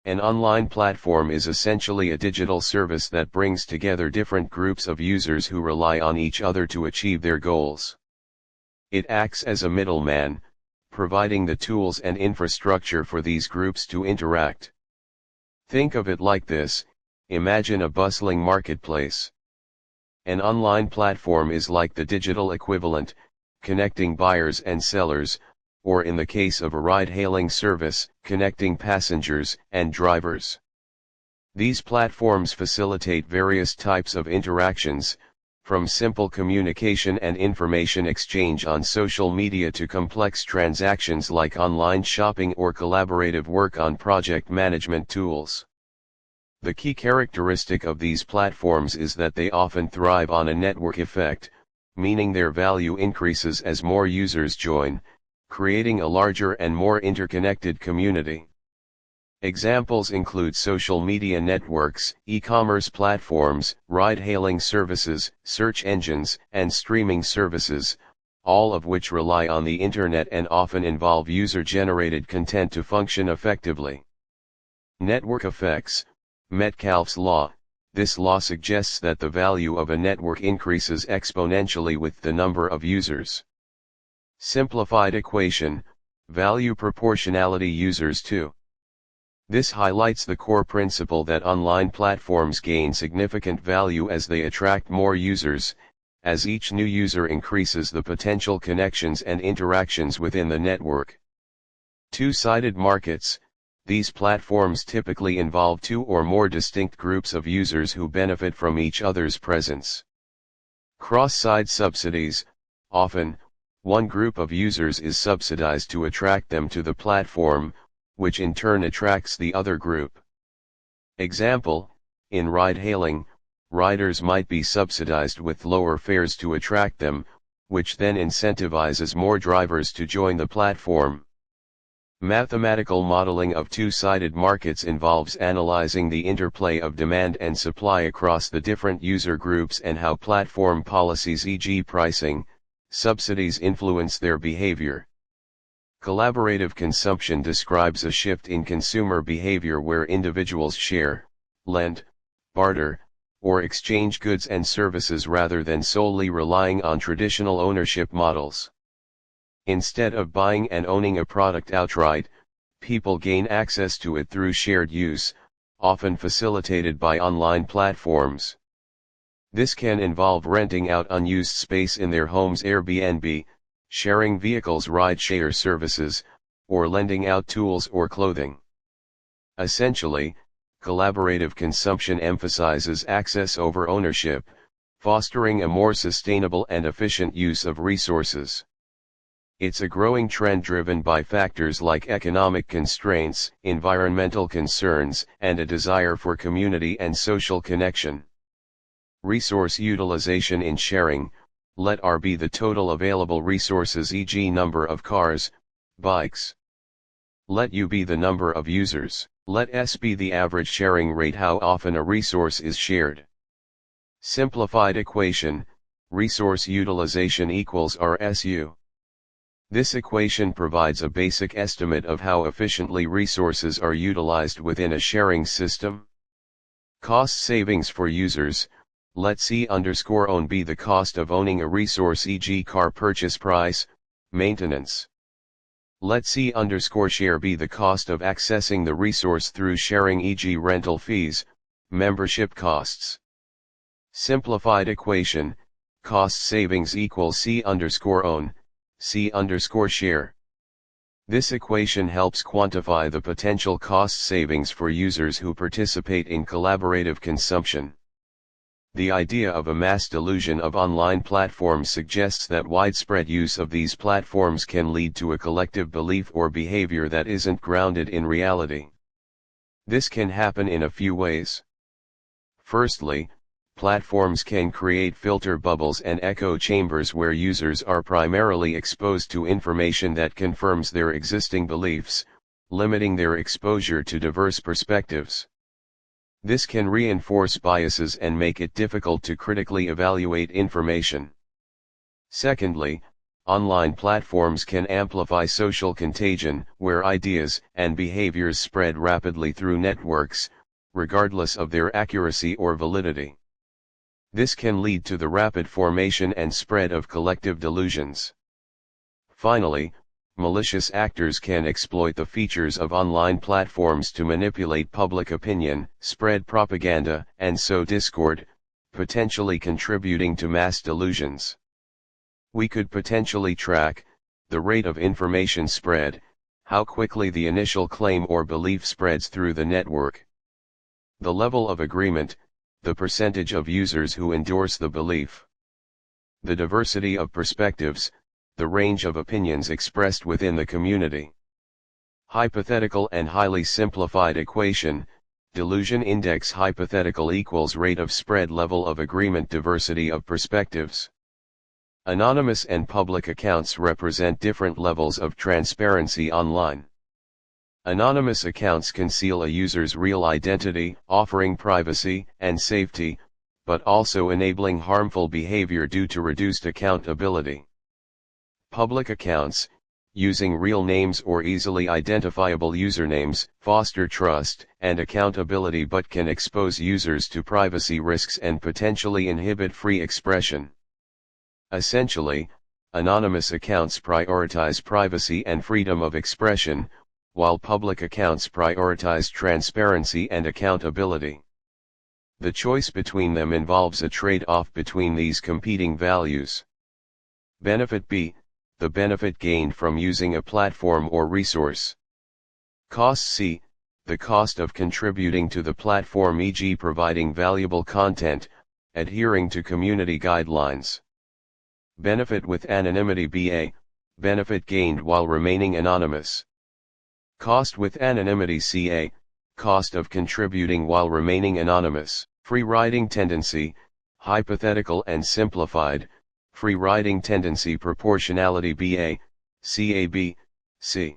An online platform is essentially a digital service that brings together different groups of users who rely on each other to achieve their goals. It acts as a middleman, providing the tools and infrastructure for these groups to interact. Think of it like this: imagine a bustling marketplace. An online platform is like the digital equivalent, connecting buyers and sellers, or in the case of a ride-hailing service, connecting passengers and drivers. These platforms facilitate various types of interactions, from simple communication and information exchange on social media to complex transactions like online shopping or collaborative work on project management tools. The key characteristic of these platforms is that they often thrive on a network effect, meaning their value increases as more users join, creating a larger and more interconnected community. Examples include social media networks, e-commerce platforms, ride-hailing services, search engines, and streaming services, all of which rely on the internet and often involve user-generated content to function effectively. Network effects. Metcalfe's law. This law suggests that the value of a network increases exponentially with the number of users. Simplified equation, value proportionality users to. This highlights the core principle that online platforms gain significant value as they attract more users. As each new user increases the potential connections and interactions within the network. Two-sided markets. These platforms typically involve two or more distinct groups of users who benefit from each other's presence. Cross-side subsidies. Often, one group of users is subsidized to attract them to the platform, which in turn attracts the other group. Example, in ride-hailing, riders might be subsidized with lower fares to attract them, which then incentivizes more drivers to join the platform. Mathematical modeling of two-sided markets involves analyzing the interplay of demand and supply across the different user groups and how platform policies, e.g. pricing, subsidies, influence their behavior. Collaborative consumption describes a shift in consumer behavior where individuals share, lend, barter, or exchange goods and services rather than solely relying on traditional ownership models. Instead of buying and owning a product outright, people gain access to it through shared use, often facilitated by online platforms. This can involve renting out unused space in their homes, Airbnb, sharing vehicles, ride-share services, or lending out tools or clothing. Essentially, collaborative consumption emphasizes access over ownership, fostering a more sustainable and efficient use of resources. It's a growing trend driven by factors like economic constraints, environmental concerns, and a desire for community and social connection. Resource utilization in sharing. Let R be the total available resources, e.g. number of cars, bikes. Let U be the number of users. Let S be the average sharing rate, how often a resource is shared. Simplified equation, resource utilization equals RSU. This equation provides a basic estimate of how efficiently resources are utilized within a sharing system. Cost savings for users. Let C_own be the cost of owning a resource, e.g. car purchase price, maintenance. Let C_share be the cost of accessing the resource through sharing, e.g. rental fees, membership costs. Simplified equation, cost savings equals C_own, C_share. This equation helps quantify the potential cost savings for users who participate in collaborative consumption. The idea of a mass delusion of online platforms suggests that widespread use of these platforms can lead to a collective belief or behavior that isn't grounded in reality. This can happen in a few ways. Firstly, platforms can create filter bubbles and echo chambers where users are primarily exposed to information that confirms their existing beliefs, limiting their exposure to diverse perspectives. This can reinforce biases and make it difficult to critically evaluate information. Secondly, online platforms can amplify social contagion, where ideas and behaviors spread rapidly through networks, regardless of their accuracy or validity. This can lead to the rapid formation and spread of collective delusions. Finally, malicious actors can exploit the features of online platforms to manipulate public opinion, spread propaganda, and sow discord, potentially contributing to mass delusions. We could potentially track the rate of information spread, how quickly the initial claim or belief spreads through the network, the level of agreement, the percentage of users who endorse the belief, the diversity of perspectives, the range of opinions expressed within the community. Hypothetical and highly simplified equation, delusion index hypothetical equals rate of spread level of agreement diversity of perspectives. Anonymous and public accounts represent different levels of transparency online. Anonymous accounts conceal a user's real identity, offering privacy and safety, but also enabling harmful behavior due to reduced accountability. Public accounts, using real names or easily identifiable usernames, foster trust and accountability but can expose users to privacy risks and potentially inhibit free expression. Essentially, anonymous accounts prioritize privacy and freedom of expression, while public accounts prioritize transparency and accountability. The choice between them involves a trade-off between these competing values. Benefit B, the benefit gained from using a platform or resource. Cost C, the cost of contributing to the platform, e.g. providing valuable content, adhering to community guidelines. Benefit with anonymity BA, benefit gained while remaining anonymous. Cost with anonymity CA, cost of contributing while remaining anonymous. Free riding tendency, hypothetical and simplified, free riding tendency proportionality BA, CAB, C.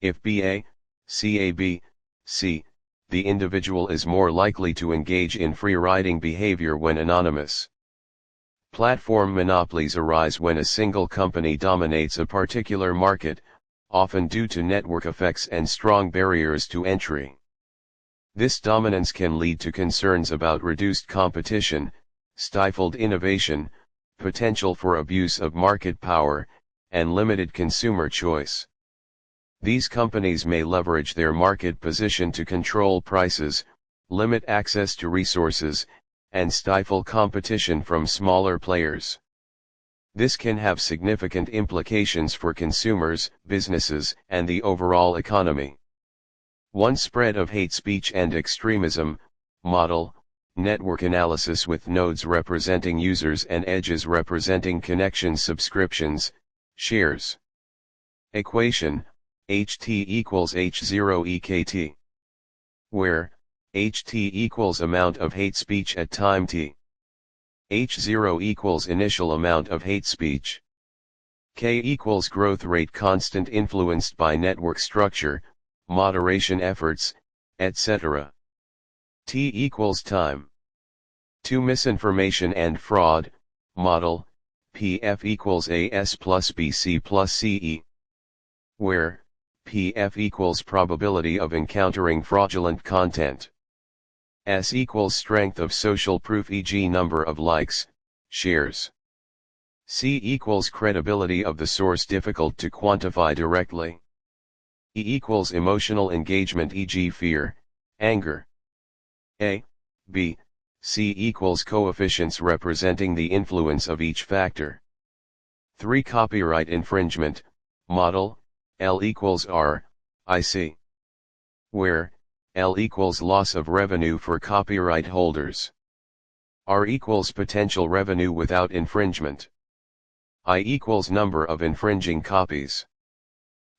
If BA, CAB, C, the individual is more likely to engage in free riding behavior when anonymous. Platform monopolies arise when a single company dominates a particular market, often due to network effects and strong barriers to entry. This dominance can lead to concerns about reduced competition, stifled innovation, potential for abuse of market power, and limited consumer choice. These companies may leverage their market position to control prices, limit access to resources, and stifle competition from smaller players. This can have significant implications for consumers, businesses, and the overall economy. 1. Spread of hate speech and extremism. Model, network analysis with nodes representing users and edges representing connections, subscriptions, shares. Equation, HT equals H0 EKT. Where, HT equals amount of hate speech at time t. H0 equals initial amount of hate speech. K equals growth rate constant influenced by network structure, moderation efforts, etc. T equals time. 2. Misinformation and fraud. Model, PF equals AS plus BC plus CE. Where, PF equals probability of encountering fraudulent content. S equals strength of social proof, e.g. number of likes, shares. C equals credibility of the source, difficult to quantify directly. E equals emotional engagement, e.g. fear, anger. A, B, C equals coefficients representing the influence of each factor. 3. Copyright infringement. Model, L equals R, IC. Where, L equals loss of revenue for copyright holders. R equals potential revenue without infringement. I equals number of infringing copies.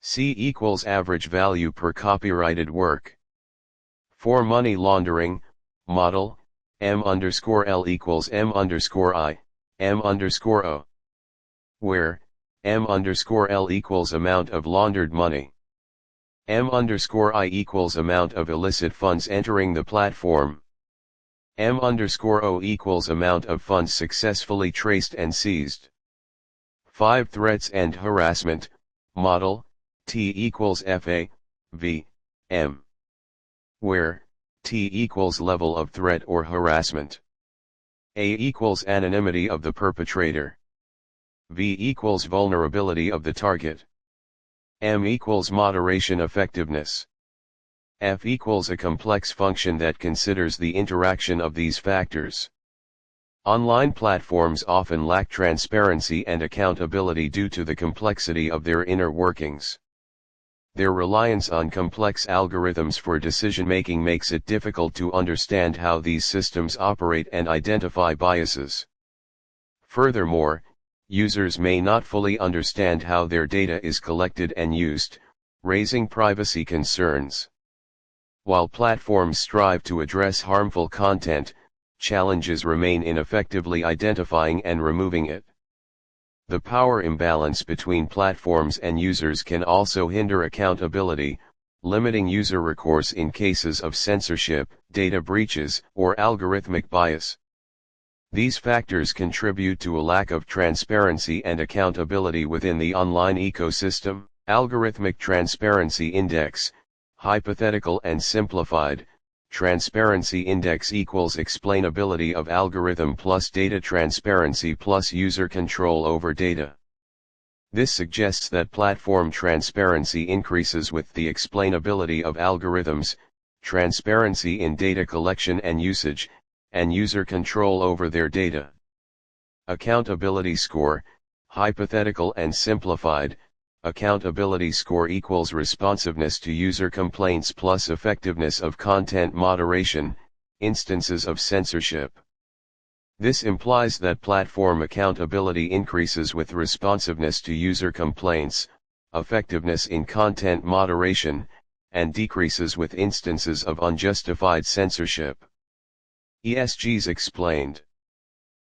C equals average value per copyrighted work. 4. Money laundering. Model, M_L equals M_I, M_O. Where, M_L equals amount of laundered money. M_I equals amount of illicit funds entering the platform. M_O equals amount of funds successfully traced and seized. 5 Threats and harassment, model, T equals FA, V, M. Where, T equals level of threat or harassment. A equals anonymity of the perpetrator. V equals vulnerability of the target. M equals moderation effectiveness. F equals a complex function that considers the interaction of these factors. Online platforms often lack transparency and accountability due to the complexity of their inner workings. Their reliance on complex algorithms for decision-making makes it difficult to understand how these systems operate and identify biases. Furthermore, users may not fully understand how their data is collected and used, raising privacy concerns. While platforms strive to address harmful content, challenges remain in effectively identifying and removing it. The power imbalance between platforms and users can also hinder accountability, limiting user recourse in cases of censorship, data breaches, or algorithmic bias. These factors contribute to a lack of transparency and accountability within the online ecosystem. Algorithmic Transparency Index, hypothetical and simplified. Transparency index equals explainability of algorithm plus data transparency plus user control over data. This suggests that platform transparency increases with the explainability of algorithms, transparency in data collection and usage, and user control over their data. Accountability score, hypothetical and simplified. Accountability score equals responsiveness to user complaints plus effectiveness of content moderation, instances of censorship. This implies that platform accountability increases with responsiveness to user complaints, effectiveness in content moderation, and decreases with instances of unjustified censorship. ESGs explained.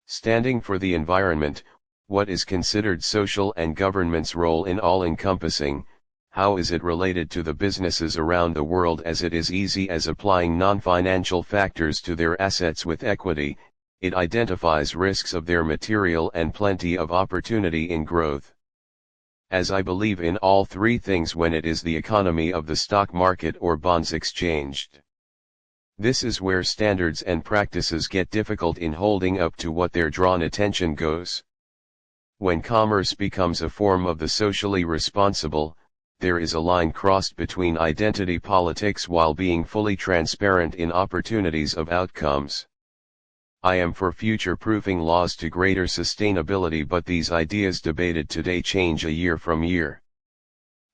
Standing for the environment. What is considered social and government's role in all-encompassing? How is it related to the businesses around the world? As it is easy as applying non-financial factors to their assets with equity, it identifies risks of their material and plenty of opportunity in growth. As I believe in all three things when it is the economy of the stock market or bonds exchanged. This is where standards and practices get difficult in holding up to what their drawn attention goes. When commerce becomes a form of the socially responsible, there is a line crossed between identity politics while being fully transparent in opportunities of outcomes. I am for future-proofing laws to greater sustainability, but these ideas debated today change a year from year.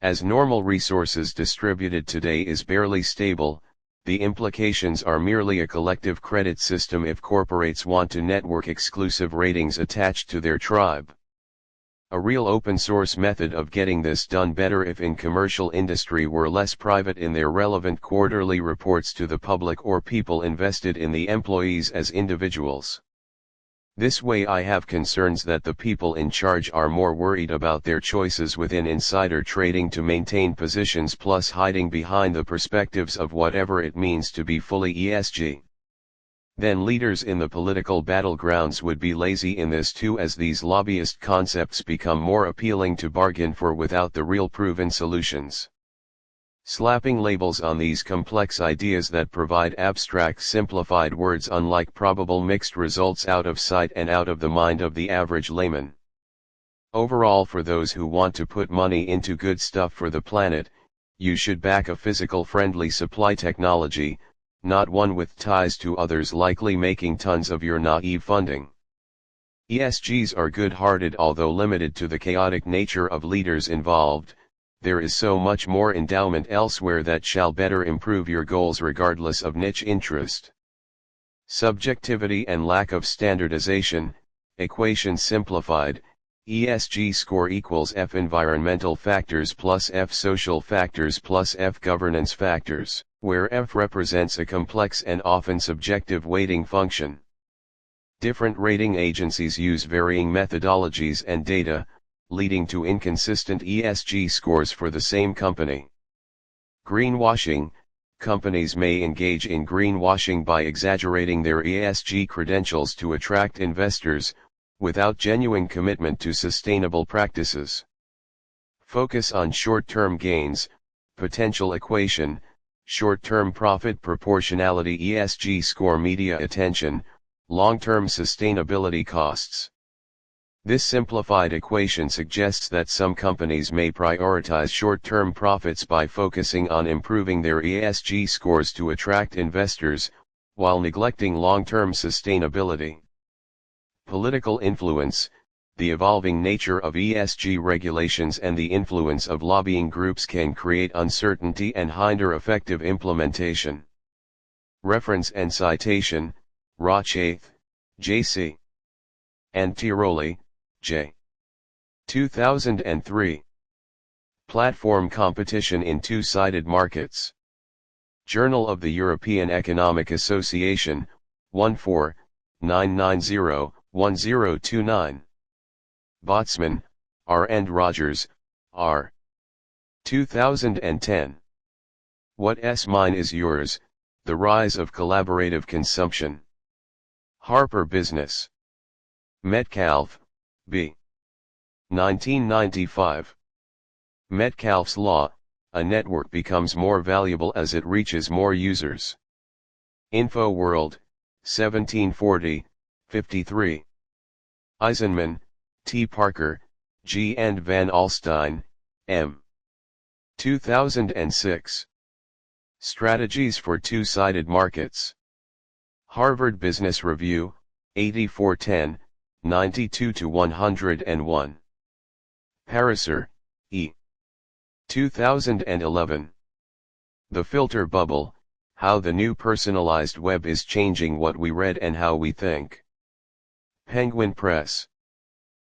As normal resources distributed today is barely stable, the implications are merely a collective credit system if corporates want to network exclusive ratings attached to their tribe. A real open source method of getting this done better if in commercial industry were less private in their relevant quarterly reports to the public or people invested in the employees as individuals. This way I have concerns that the people in charge are more worried about their choices within insider trading to maintain positions plus hiding behind the perspectives of whatever it means to be fully ESG. Then leaders in the political battlegrounds would be lazy in this too, as these lobbyist concepts become more appealing to bargain for without the real proven solutions. Slapping labels on these complex ideas that provide abstract simplified words unlike probable mixed results out of sight and out of the mind of the average layman. Overall, for those who want to put money into good stuff for the planet, you should back a physical friendly supply technology, not one with ties to others likely making tons of your naive funding. ESGs are good-hearted although limited to the chaotic nature of leaders involved. There is so much more endowment elsewhere that shall better improve your goals regardless of niche interest. Subjectivity and lack of standardization. Equation simplified. ESG score equals F environmental factors plus F social factors plus F governance factors, where F represents a complex and often subjective weighting function. Different rating agencies use varying methodologies and data, leading to inconsistent ESG scores for the same company. Greenwashing. Companies may engage in greenwashing by exaggerating their ESG credentials to attract investors, without genuine commitment to sustainable practices. Focus on short-term gains, potential equation, short-term profit proportionality ESG score media attention, long-term sustainability costs. This simplified equation suggests that some companies may prioritize short-term profits by focusing on improving their ESG scores to attract investors, while neglecting long-term sustainability. Political influence. The evolving nature of ESG regulations and the influence of lobbying groups can create uncertainty and hinder effective implementation. Reference and citation: Rochaith, J.C. and Tiroli, J. 2003. Platform competition in two-sided markets. Journal of the European Economic Association, 14-990-1029. Botsman, R. and Rogers, R. 2010. What S Mine is Yours: The Rise of Collaborative Consumption. Harper Business. Metcalfe, B. 1995. Metcalfe's Law: A network becomes more valuable as it reaches more users. InfoWorld, 1740, 53. Eisenman, T. Parker, G. and Van Alstyne, M. 2006. Strategies for Two-Sided Markets. Harvard Business Review, 8410, 92-101. Pariser, E. 2011. The Filter Bubble: How the New Personalized Web is Changing What We Read and How We Think. Penguin Press.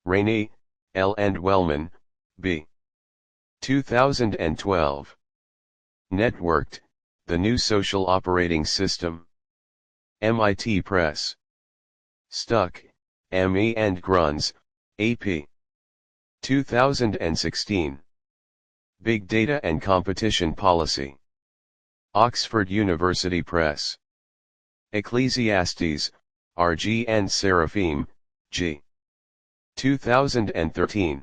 Rainey, L. and Wellman, B. 2012. Networked: The New Social Operating System. MIT Press. Stuck, M.E. and Gruns, A.P. 2016. Big Data and Competition Policy. Oxford University Press. Ecclesiastes, R.G. and Seraphim, G. 2013.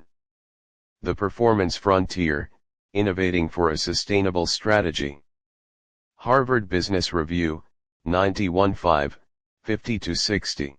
The Performance Frontier: Innovating for a Sustainable Strategy. Harvard Business Review, 91-5, 50-60.